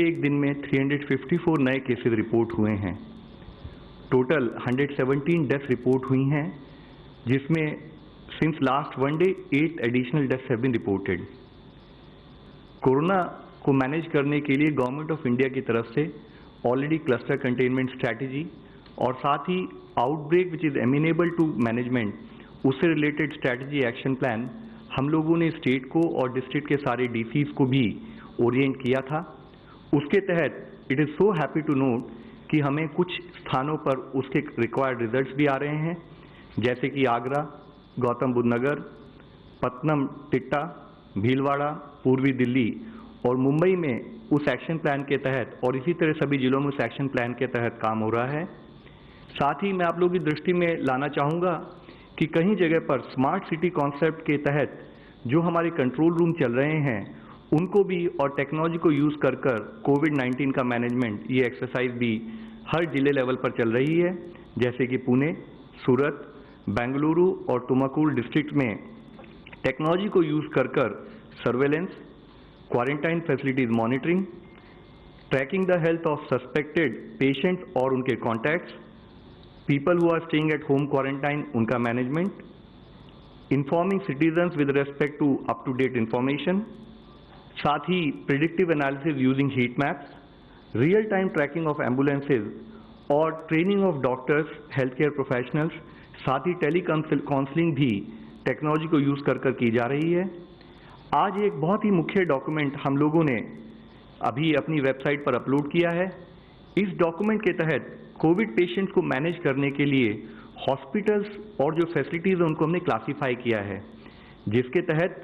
एक दिन में 354 नए केसेस रिपोर्ट हुए हैं। टोटल 117 डेथ रिपोर्ट हुई हैं, जिसमें since last one day 8 additional deaths have been reported. Corona को मैनेज करने के लिए गवर्नमेंट ऑफ इंडिया की तरफ से ऑलरेडी क्लस्टर कंटेनमेंट स्ट्रैटेजी और साथ ही outbreak which is amenable to management, उससे रिलेटेड स्ट्रैटेजी एक्शन प्लान हम लोगों ने स्टेट को और डिस्ट्रिक्ट के सारे डीसीज को भी ओरिएंट किया था। उसके तहत it is so happy to note कि हमें कुछ स्थानों पर उसके रिक्वायर्ड रिजल्ट्स भी आ रहे हैं, जैसे कि आगरा, गौतम बुद्ध नगर, पत्तनम टिट्टा, भीलवाड़ा, पूर्वी दिल्ली और मुंबई में उस एक्शन प्लान के तहत और इसी तरह सभी जिलों में उस एक्शन प्लान के तहत काम हो रहा है। साथ ही मैं आप लोगों की दृष्टि में लाना चाहूँगा कि कहीं जगह पर स्मार्ट सिटी कॉन्सेप्ट के तहत जो हमारे कंट्रोल रूम चल रहे हैं उनको भी और टेक्नोलॉजी को यूज़ कर कोविड-19 का मैनेजमेंट, ये एक्सरसाइज भी हर जिले लेवल पर चल रही है, जैसे कि पुणे, सूरत, बेंगलुरु और तुमकुर डिस्ट्रिक्ट में टेक्नोलॉजी को यूज़ कर surveillance, quarantine facilities monitoring, tracking the health of suspected patients और उनके contacts, people who are staying at home quarantine उनका management, informing citizens with respect to up to date information, साथ ही predictive analysis using heat maps, real time tracking of ambulances और training of doctors, health care professionals, साथ ही tele counselling भी technology को use कर की जा रही है। आज एक बहुत ही मुख्य डॉक्यूमेंट हम लोगों ने अभी अपनी वेबसाइट पर अपलोड किया है। इस डॉक्यूमेंट के तहत कोविड पेशेंट्स को मैनेज करने के लिए हॉस्पिटल्स और जो फैसिलिटीज़ हैं उनको हमने क्लासीफाई किया है, जिसके तहत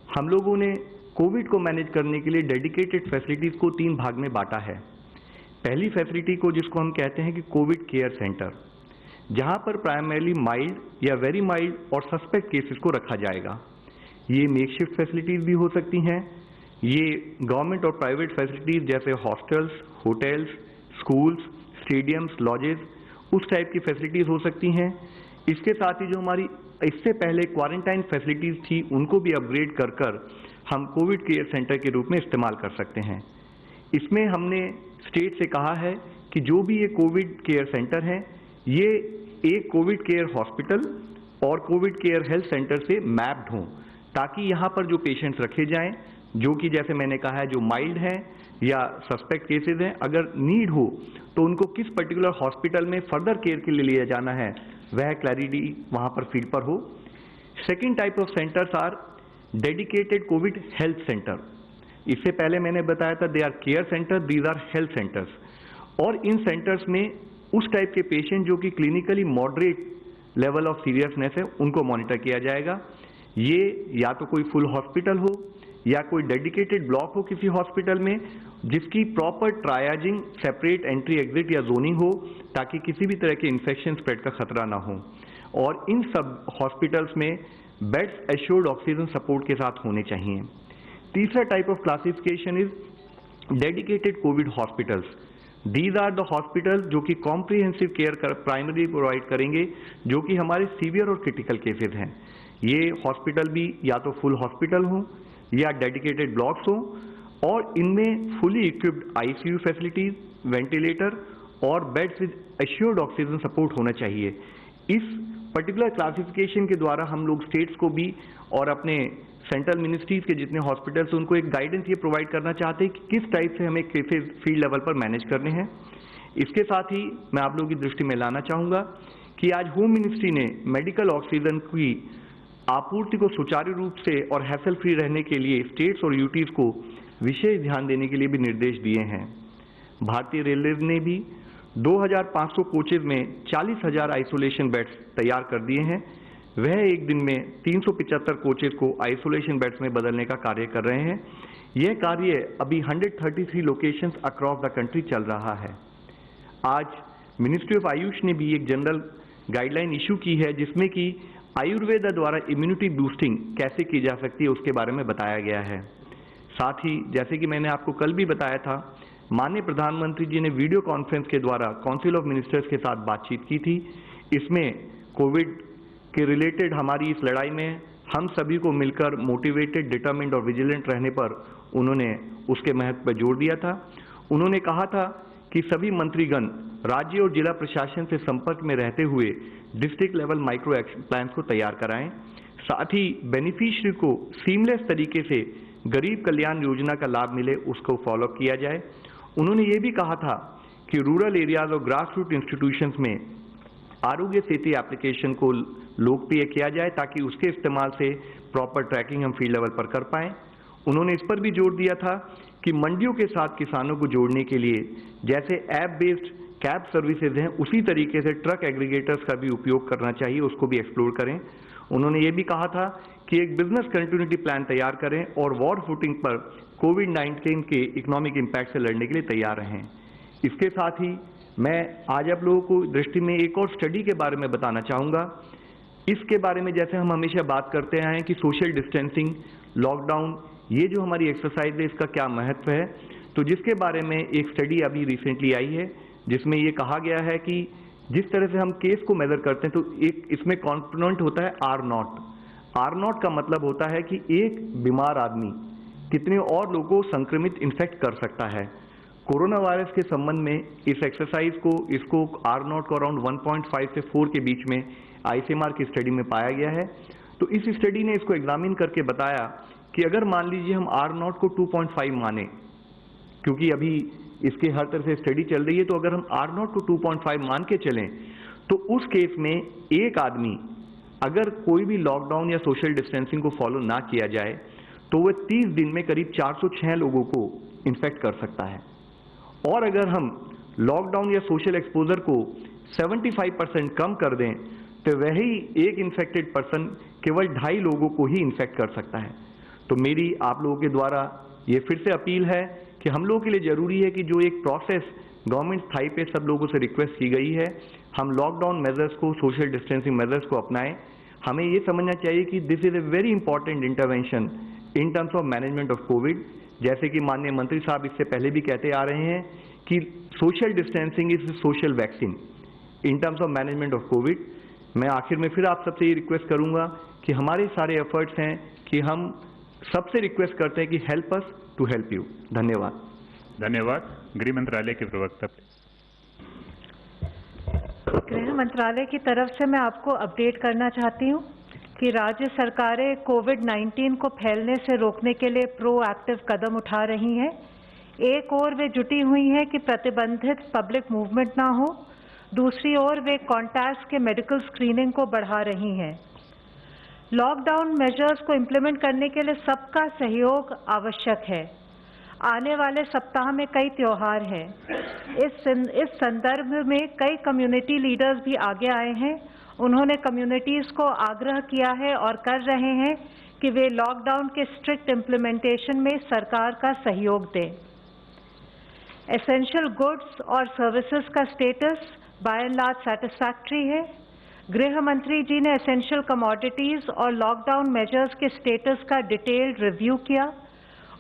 हम लोगों ने कोविड को मैनेज करने के लिए डेडिकेटेड फैसिलिटीज़ को 3 भाग में बांटा है। पहली फैसिलिटी को जिसको हम कहते हैं कि कोविड केयर सेंटर, जहां पर प्राइमरीली माइल्ड या वेरी माइल्ड और सस्पेक्ट केसेस को रखा जाएगा। ये मेकशिफ्ट फैसिलिटीज़ भी हो सकती हैं। ये गवर्नमेंट और प्राइवेट फैसिलिटीज़ जैसे hostels, hotels, schools, stadiums, lodges, उस टाइप की फैसिलिटीज़ हो सकती हैं। इसके साथ ही जो हमारी इससे पहले क्वारंटाइन फैसिलिटीज़ थी उनको भी अपग्रेड कर हम कोविड केयर सेंटर के रूप में इस्तेमाल कर सकते हैं। इसमें हमने स्टेट से कहा है कि जो भी ये कोविड केयर सेंटर हैं, ये एक कोविड केयर हॉस्पिटल और कोविड केयर हेल्थ सेंटर से मैप्ड हों, ताकि यहाँ पर जो पेशेंट्स रखे जाएं, जो कि जैसे मैंने कहा है जो माइल्ड हैं या सस्पेक्ट केसेस हैं, अगर नीड हो तो उनको किस पर्टिकुलर हॉस्पिटल में फर्दर केयर के लिए लिया जाना है, वह क्लैरिटी वहाँ पर फील्ड पर हो। Second type of centres are dedicated covid health centre. इससे पहले मैंने बताया था they are care centre, these are health centres. और इन सेंटर्स में उस टाइप के पेशेंट जो कि clinically moderate level of seriousness है उनको मॉनिटर किया जाएगा। ये या तो कोई फुल हॉस्पिटल हो या कोई डेडिकेटेड ब्लॉक हो किसी हॉस्पिटल में, जिसकी प्रॉपर ट्रायाजिंग, सेपरेट एंट्री एग्जिट या जोनिंग हो, ताकि किसी भी तरह के इन्फेक्शन स्प्रेड का खतरा ना हो। और इन सब हॉस्पिटल्स में बेड्स एश्योर्ड ऑक्सीजन सपोर्ट के साथ होने चाहिए। तीसरा type of classification is dedicated covid hospitals. These are the hospitals जो कि कॉम्प्रिहेंसिव केयर प्राइमरी प्रोवाइड करेंगे, जो कि हमारे सीवियर और क्रिटिकल केसेस हैं। ये हॉस्पिटल भी या तो फुल हॉस्पिटल हो या डेडिकेटेड ब्लॉक्स हो, और इनमें fully equipped ICU facilities, ventilator और beds with assured oxygen support होना चाहिए। इस पर्टिकुलर क्लासिफिकेशन के द्वारा हम लोग स्टेट्स को भी और अपने सेंट्रल मिनिस्ट्रीज के जितने हॉस्पिटल्स हैं उनको एक गाइडेंस ये प्रोवाइड करना चाहते हैं कि किस टाइप से हमें केसेस फील्ड लेवल पर मैनेज करने हैं। इसके साथ ही मैं आप लोगों की दृष्टि में लाना चाहूँगा कि आज होम मिनिस्ट्री ने मेडिकल ऑक्सीजन की आपूर्ति को सुचारू रूप से और हैसल फ्री रहने के लिए स्टेट्स और यूटीज को विशेष ध्यान देने के लिए भी निर्देश दिए हैं। भारतीय रेलवे ने भी 2500 कोचेज में 40,000 आइसोलेशन बेड्स तैयार कर दिए हैं। वह एक दिन में 375 कोचेज को आइसोलेशन बेड्स में बदलने का कार्य कर रहे हैं। यह कार्य अभी 133 लोकेशंस अक्रॉस द कंट्री चल रहा है। आज मिनिस्ट्री ऑफ आयुष ने भी एक जनरल गाइडलाइन इशू की है, जिसमें कि आयुर्वेद द्वारा इम्यूनिटी बूस्टिंग कैसे की जा सकती है उसके बारे में बताया गया है। साथ ही जैसे कि मैंने आपको कल भी बताया था, माननीय प्रधानमंत्री जी ने वीडियो कॉन्फ्रेंस के द्वारा काउंसिल ऑफ मिनिस्टर्स के साथ बातचीत की थी। इसमें कोविड के रिलेटेड हमारी इस लड़ाई में हम सभी को मिलकर मोटिवेटेड, डिटरमिन्ड और विजिलेंट रहने पर उन्होंने उसके महत्व पर जोर दिया था। उन्होंने कहा था कि सभी मंत्रीगण राज्य और जिला प्रशासन से संपर्क में रहते हुए district level micro action plan को तैयार कराएं। साथ ही बेनिफिशियरी को सीमलेस तरीके से गरीब कल्याण योजना का लाभ मिले, उसको फॉलो किया जाए। उन्होंने ये भी कहा था कि रूरल एरियाज और ग्रास रूट इंस्टीट्यूशंस में आरोग्य सेतु एप्लीकेशन को लोकप्रिय किया जाए ताकि उसके इस्तेमाल से प्रॉपर ट्रैकिंग हम फील्ड लेवल पर कर पाएं। उन्होंने इस पर भी जोर दिया था कि मंडियों के साथ किसानों को जोड़ने के लिए जैसे ऐप बेस्ड कैब सर्विसेज हैं, उसी तरीके से ट्रक एग्रीगेटर्स का भी उपयोग करना चाहिए, उसको भी एक्सप्लोर करें। उन्होंने ये भी कहा था कि एक बिजनेस कंटिन्यूटी प्लान तैयार करें और वॉर फुटिंग पर कोविड-19 के इकोनॉमिक इम्पैक्ट से लड़ने के लिए तैयार रहें। इसके साथ ही मैं आज आप लोगों को दृष्टि में एक और स्टडी के बारे में बताना चाहूँगा। इसके बारे में जैसे हम हमेशा बात करते आए हैं कि सोशल डिस्टेंसिंग, लॉकडाउन, ये जो हमारी एक्सरसाइज है इसका क्या महत्व है, तो जिसके बारे में एक स्टडी अभी रिसेंटली आई है जिसमें ये कहा गया है कि जिस तरह से हम केस को मेजर करते हैं तो एक इसमें कॉम्पोनेंट होता है R0। R0 का मतलब होता है कि एक बीमार आदमी कितने और लोगों को संक्रमित इन्फेक्ट कर सकता है। कोरोना वायरस के संबंध में इस एक्सरसाइज को इसको R0 को अराउंड 1.5 से 4 के बीच में ICMR की स्टडी में पाया गया है। तो इस स्टडी ने इसको एग्जामिन करके बताया कि अगर मान लीजिए हम R0 को 2.5 माने, क्योंकि अभी इसके हर तरह से स्टडी चल रही है, तो अगर हम R0 को 2.5 मान के चलें तो उस केस में एक आदमी अगर कोई भी लॉकडाउन या सोशल डिस्टेंसिंग को फॉलो ना किया जाए तो वह 30 दिन में करीब 406 लोगों को इन्फेक्ट कर सकता है। और अगर हम लॉकडाउन या सोशल एक्सपोजर को 75% कम कर दें तो वही एक इन्फेक्टेड पर्सन केवल 2.5 लोगों को ही इन्फेक्ट कर सकता है। तो मेरी आप लोगों के द्वारा ये फिर से अपील है कि हम लोगों के लिए जरूरी है कि जो एक प्रोसेस गवर्नमेंट स्थाई पे सब लोगों से रिक्वेस्ट की गई है, हम लॉकडाउन मेजर्स को, सोशल डिस्टेंसिंग मेजर्स को अपनाएं। हमें ये समझना चाहिए कि this is a very important intervention in terms of management of Covid. जैसे कि माननीय मंत्री साहब इससे पहले भी कहते आ रहे हैं कि social distancing is social vaccine in terms of management of Covid. मैं आखिर में फिर आप सबसे ये रिक्वेस्ट करूंगा कि हमारे सारे एफर्ट्स हैं कि हम सबसे रिक्वेस्ट करते हैं कि help us to help you. धन्यवाद। धन्यवाद। गृह मंत्रालय के प्रवक्ता। गृह मंत्रालय की तरफ से मैं आपको अपडेट करना चाहती हूँ कि राज्य सरकारें कोविड-19 को फैलने से रोकने के लिए प्रोएक्टिव कदम उठा रही हैं। एक ओर वे जुटी हुई हैं कि प्रतिबंधित पब्लिक मूवमेंट ना हो, दूसरी ओर वे कॉन्टैक्ट्स के मेडिकल स्क्रीनिंग को बढ़ा रही हैं। लॉकडाउन मेजर्स को इम्प्लीमेंट करने के लिए सबका सहयोग आवश्यक है। आने वाले सप्ताह में कई त्योहार हैं। इस संदर्भ में कई कम्युनिटी लीडर्स भी आगे आए हैं। उन्होंने कम्युनिटीज़ को आग्रह किया है और कर रहे हैं कि वे लॉकडाउन के स्ट्रिक्ट इम्प्लीमेंटेशन में सरकार का सहयोग दें। एसेंशियल गुड्स और सर्विसेज का स्टेटस बाय एंड लार्ज सैटिस्फैक्ट्री है। गृह मंत्री जी ने एसेंशियल कमोडिटीज़ और लॉकडाउन मेजर्स के स्टेटस का डिटेल्ड रिव्यू किया।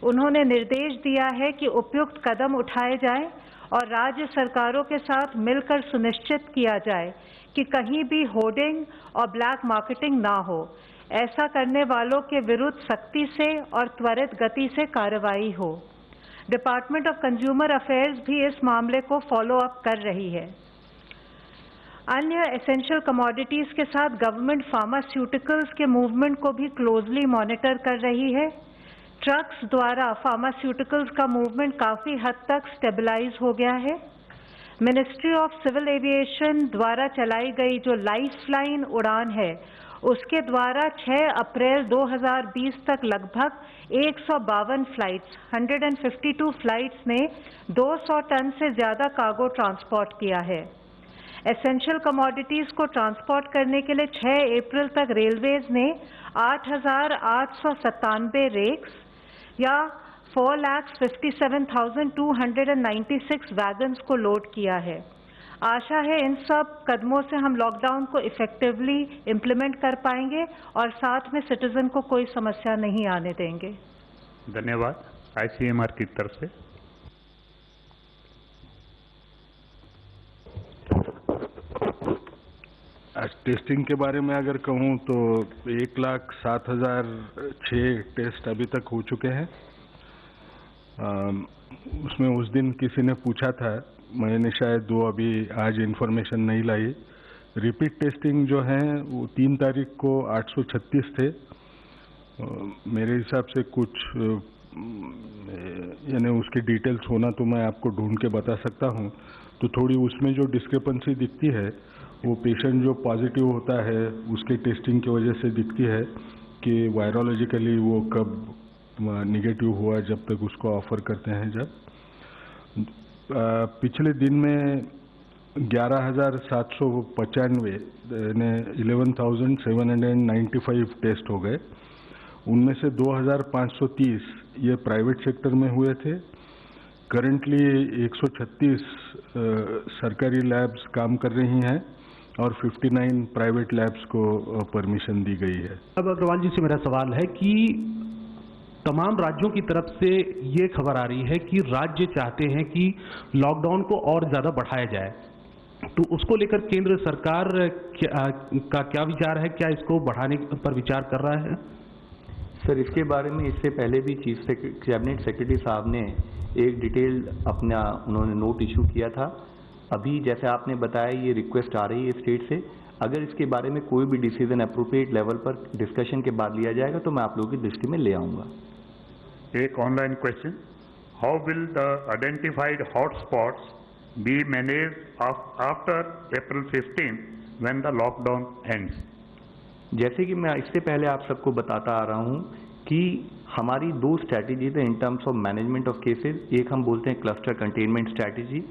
उन्होंने निर्देश दिया है कि उपयुक्त कदम उठाए जाएं और राज्य सरकारों के साथ मिलकर सुनिश्चित किया जाए कि कहीं भी होर्डिंग और ब्लैक मार्केटिंग ना हो। ऐसा करने वालों के विरुद्ध सख्ती से और त्वरित गति से कार्रवाई हो। डिपार्टमेंट ऑफ कंज्यूमर अफेयर्स भी इस मामले को फॉलो अप कर रही है। अन्य एसेंशियल कमोडिटीज़ के साथ गवर्नमेंट फार्मास्यूटिकल्स के मूवमेंट को भी क्लोजली मॉनिटर कर रही है। ट्रक्स द्वारा फार्मास्यूटिकल्स का मूवमेंट काफ़ी हद तक स्टेबलाइज हो गया है। मिनिस्ट्री ऑफ सिविल एविएशन द्वारा चलाई गई जो लाइफलाइन उड़ान है, उसके द्वारा 6 अप्रैल 2020 तक लगभग 152 फ्लाइट्स 152 फ्लाइट्स ने 200 टन से ज़्यादा कार्गो ट्रांसपोर्ट किया है। एसेंशियल कमोडिटीज़ को ट्रांसपोर्ट करने के लिए 6 अप्रैल तक रेलवेज ने 8,897 रेक्स या 4,57,296 वैगन्स को लोड किया है। आशा है इन सब कदमों से हम लॉकडाउन को इफेक्टिवली इम्प्लीमेंट कर पाएंगे और साथ में सिटीजन को कोई समस्या नहीं आने देंगे। धन्यवाद। ICMR की तरफ से टेस्टिंग के बारे में अगर कहूँ तो 1,07,006 टेस्ट अभी तक हो चुके हैं। उसमें उस दिन किसी ने पूछा था, मैंने शायद दो अभी आज इन्फॉर्मेशन नहीं लाई। रिपीट टेस्टिंग जो है वो 3 तारीख को 836 थे। मेरे हिसाब से कुछ यानी उसकी डिटेल्स होना तो मैं आपको ढूंढ के बता सकता हूँ। तो थोड़ी उसमें जो डिस्क्रिपेंसी दिखती है वो पेशेंट जो पॉजिटिव होता है उसके टेस्टिंग की वजह से दिखती है कि वायरोलॉजिकली वो कब निगेटिव हुआ, जब तक उसको ऑफर करते हैं। जब पिछले दिन में 11,795 यानी 11,795 टेस्ट हो गए। उनमें से 2,530 ये प्राइवेट सेक्टर में हुए थे। करंटली 136 सरकारी लैब्स काम कर रही हैं और 59 प्राइवेट लैब्स को परमिशन दी गई है। अब अग्रवाल जी से मेरा सवाल है कि तमाम राज्यों की तरफ से ये खबर आ रही है कि राज्य चाहते हैं कि लॉकडाउन को और ज़्यादा बढ़ाया जाए, तो उसको लेकर केंद्र सरकार का क्या विचार है? क्या इसको बढ़ाने पर विचार कर रहा है? सर, इसके बारे में इससे पहले भी चीफ कैबिनेट सेक्रेटरी साहब ने एक डिटेल अपना उन्होंने नोट इशू किया था। अभी जैसे आपने बताया ये रिक्वेस्ट आ रही है स्टेट से, अगर इसके बारे में कोई भी डिसीजन अप्रोप्रिएट लेवल पर डिस्कशन के बाद लिया जाएगा तो मैं आप लोगों की दृष्टि में ले आऊँगा। एक online question, how will the identified hotspots be manage after April 15 when the lockdown ends? जैसे कि मैं इससे पहले आप सबको बताता आ रहा हूं कि हमारी 2 स्ट्रैटेजीज हैं इन terms of management of cases. एक हम बोलते हैं क्लस्टर कंटेनमेंट स्ट्रैटेजी,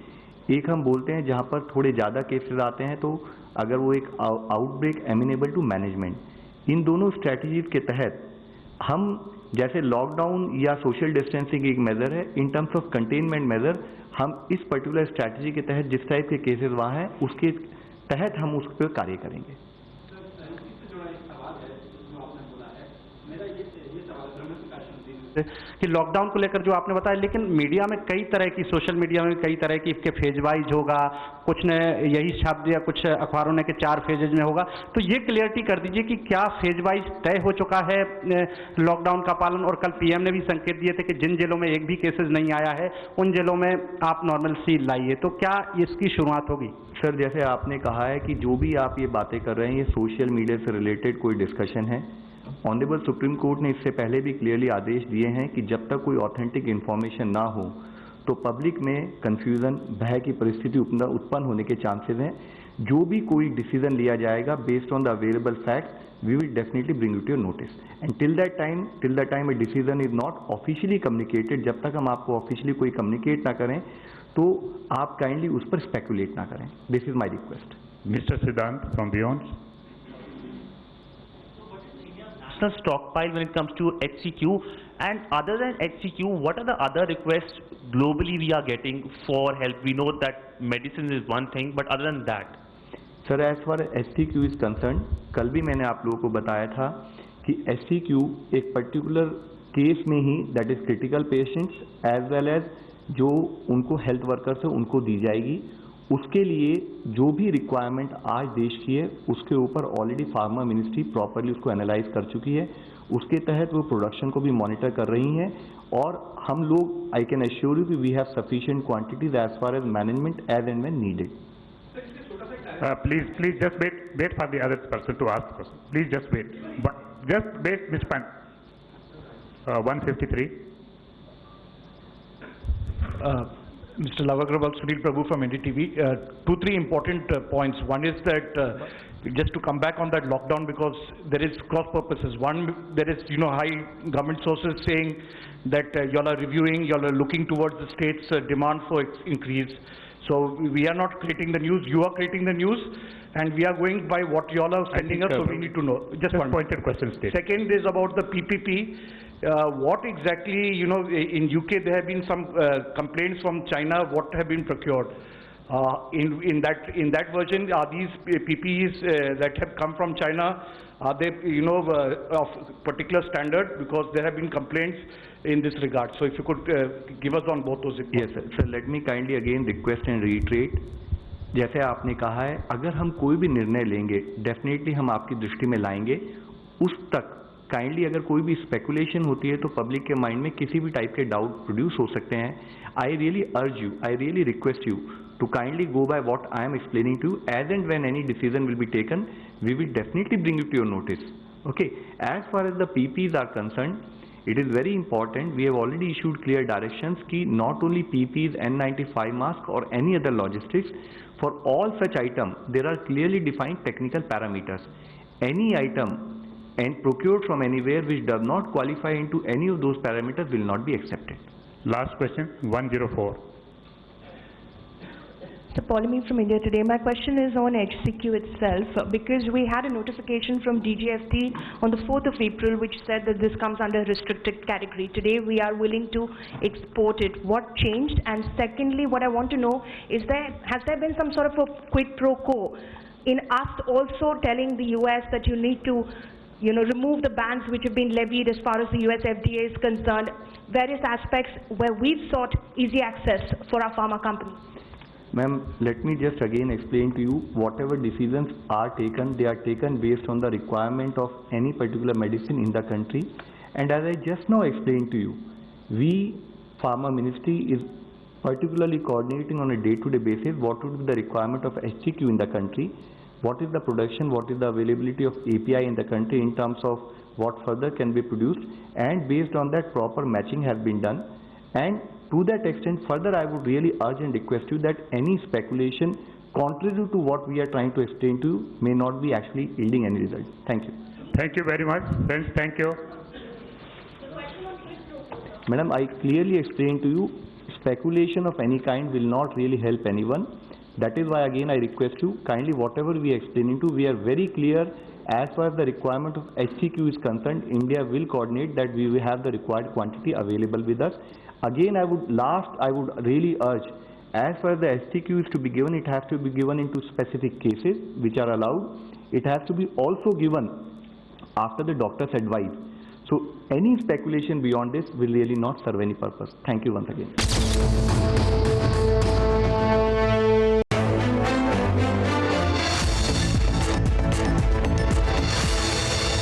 एक हम बोलते हैं जहां पर थोड़े ज़्यादा केसेस आते हैं तो अगर वो एक आउटब्रेक एमिनेबल टू मैनेजमेंट। इन दोनों स्ट्रैटेजीज के तहत हम जैसे लॉकडाउन या सोशल डिस्टेंसिंग एक मेजर है, in terms of containment measure हम इस पर्टिकुलर स्ट्रैटेजी के तहत जिस टाइप के केसेस वहाँ हैं उसके तहत हम उस पर कार्य करेंगे। कि लॉकडाउन को लेकर जो आपने बताया, लेकिन मीडिया में कई तरह की, सोशल मीडिया में कई तरह की इसके फेज वाइज होगा, कुछ ने यही छाप दिया, कुछ अखबारों ने कि 4 फेजेज में होगा। तो ये क्लियरिटी कर दीजिए कि क्या फेज वाइज तय हो चुका है लॉकडाउन का पालन? और कल पीएम ने भी संकेत दिए थे कि जिन जिलों में एक भी केसेज नहीं आया है उन जिलों में आप नॉर्मलसी लाइए, तो क्या इसकी शुरुआत होगी? सर, जैसे आपने कहा है कि जो भी आप ये बातें कर रहे हैं ये सोशल मीडिया से रिलेटेड कोई डिस्कशन है। ऑनरेबल सुप्रीम कोर्ट ने इससे पहले भी क्लियरली आदेश दिए हैं कि जब तक कोई ऑथेंटिक इन्फॉर्मेशन ना हो तो पब्लिक में कंफ्यूजन, भय की परिस्थिति उत्पन्न होने के चांसेस हैं। जो भी कोई डिसीजन लिया जाएगा based on the available fact, we will definitely bring it to your notice. And till the time a decision is not officially communicated, जब तक हम आपको ऑफिशियली कोई कम्युनिकेट ना करें तो आप काइंडली उस पर स्पेकुलेट ना करें। This is my request. Mister Siddhant from beyond. Stockpile when it comes to HCQ, and other than HCQ, what are the other requests globally we are getting for help? We know that medicine is one thing, but other than that, sir, as far as HCQ is concerned, कल भी मैंने आप लोगों को बताया था कि HCQ एक पर्टिकुलर केस में ही, that is critical patients as well as जो उनको हेल्थ वर्कर्स है उनको दी जाएगी। उसके लिए जो भी रिक्वायरमेंट आज देश की है उसके ऊपर ऑलरेडी फार्मा मिनिस्ट्री प्रॉपरली उसको एनालाइज कर चुकी है। उसके तहत वो प्रोडक्शन को भी मॉनिटर कर रही हैं और हम लोग, आई कैन एश्योर यू कि we have sufficient quantities as far as management as and when needed. Please just wait for the other person to ask question. Please just wait. But just wait, Mr. Pan. 153. Mr. Love Agrawal, Sunil Prabhu from NDTV. 2-3 important points. One is that just to come back on that lockdown, because there is cross purposes. One, there is high government sources saying that y'all are reviewing, y'all are looking towards the state's demand for increase. So we are not creating the news, you are creating the news, and we are going by what y'all are sending us, so we need to know. Just one pointed question, State. Second is about the PPP. What exactly, in UK there have been some complaints from China, what have been procured. In that version, are these PPEs that have come from China, are they of particular standard? Because there have been complaints in this regard. So if you could give us on both those. Yes, sir. Sir, let me kindly again request and reiterate. जैसे आपने कहा है, अगर हम कोई भी निर्णय लेंगे डेफिनेटली हम आपकी दृष्टि में लाएंगे। उस तक काइंडली अगर कोई भी स्पेकुलेशन होती है तो पब्लिक के माइंड में किसी भी टाइप के डाउट प्रोड्यूस हो सकते हैं. I really urge you, I really request you to kindly go by what I am explaining to you. As and when any decision will be taken, we will definitely bring it to your notice. Okay. As far as the PPs are concerned, it is very important. We have already issued clear directions कि not only PPs, N95 mask or any other logistics, for all such item there are clearly defined technical parameters. Any item and procured from anywhere which does not qualify into any of those parameters will not be accepted. Last question, 104. So Polemy from India Today. My question is on HCQ itself, because we had a notification from DGFT on the 4th of April which said that this comes under restricted category. Today we are willing to export it. What changed? And secondly, what I want to know is has there been some sort of a quid pro quo in us also telling the US that you need to remove the bans which have been levied as far as the US FDA is concerned, various aspects where we've sought easy access for our pharma companies? Ma'am, let me just again explain to you, whatever decisions are taken, they are taken based on the requirement of any particular medicine in the country. And as I just now explained to you, we, Pharma Ministry, is particularly coordinating on a day-to-day basis what would be the requirement of HCQ in the country, what is the production, what is the availability of API in the country in terms of what further can be produced, and based on that proper matching has been done. And to that extent, further I would really urge and request you that any speculation contrary to what we are trying to explain to you may not be actually yielding any result. Thank you. Thank you very much. Friends, thank you. Madam, I clearly explained to you, speculation of any kind will not really help anyone. That is why again I request you, kindly whatever we are explaining to, we are very clear as far as the requirement of HCQ is concerned. India will coordinate that we will have the required quantity available with us. Again, I would really urge, as far as the HCQ is to be given, it has to be given into specific cases which are allowed. It has to be also given after the doctor's advice. So any speculation beyond this will really not serve any purpose. Thank you once again.